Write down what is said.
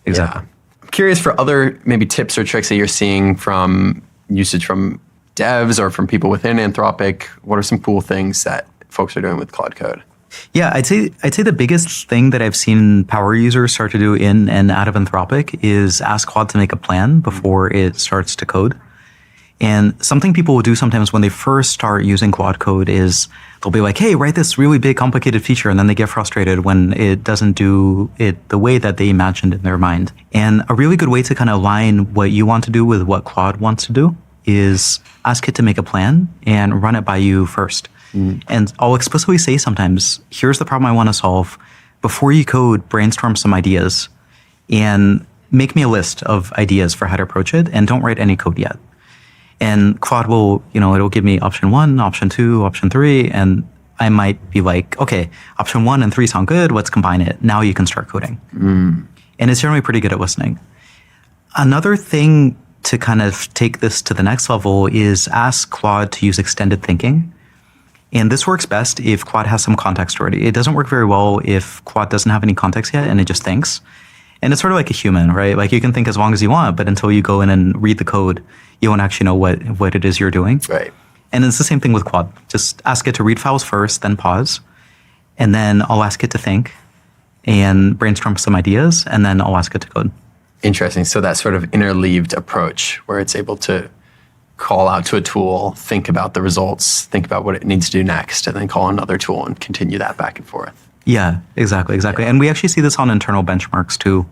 Exactly. Yeah. I'm curious for other maybe tips or tricks that you're seeing from usage from devs or from people within Anthropic. What are some cool things that folks are doing with Claude Code? Yeah, I'd say the biggest thing that I've seen power users start to do in and out of Anthropic is ask Claude to make a plan before it starts to code. And something people will do sometimes when they first start using Claude Code is they'll be like, hey, write this really big, complicated feature. And then they get frustrated when it doesn't do it the way that they imagined in their mind. And a really good way to kind of align what you want to do with what Claude wants to do is ask it to make a plan and run it by you first. And I'll explicitly say sometimes, here's the problem I want to solve. Before you code, brainstorm some ideas and make me a list of ideas for how to approach it, and don't write any code yet. And Claude will, it'll give me option 1, option 2, option 3, and I might be like, okay, option 1 and 3 sound good, let's combine it. Now you can start coding. And it's generally pretty good at listening. Another thing to kind of take this to the next level is ask Claude to use extended thinking. And this works best if Claude has some context already. It doesn't work very well if Claude doesn't have any context yet and it just thinks. And it's sort of like a human, right? Like you can think as long as you want, but until you go in and read the code, you won't actually know what it is you're doing. Right. And it's the same thing with Claude. Just ask it to read files first, then pause. And then I'll ask it to think and brainstorm some ideas, and then I'll ask it to code. Interesting. So that sort of interleaved approach where it's able to call out to a tool, think about the results, think about what it needs to do next, and then call another tool and continue that back and forth. Yeah, exactly. Yeah. And we actually see this on internal benchmarks too.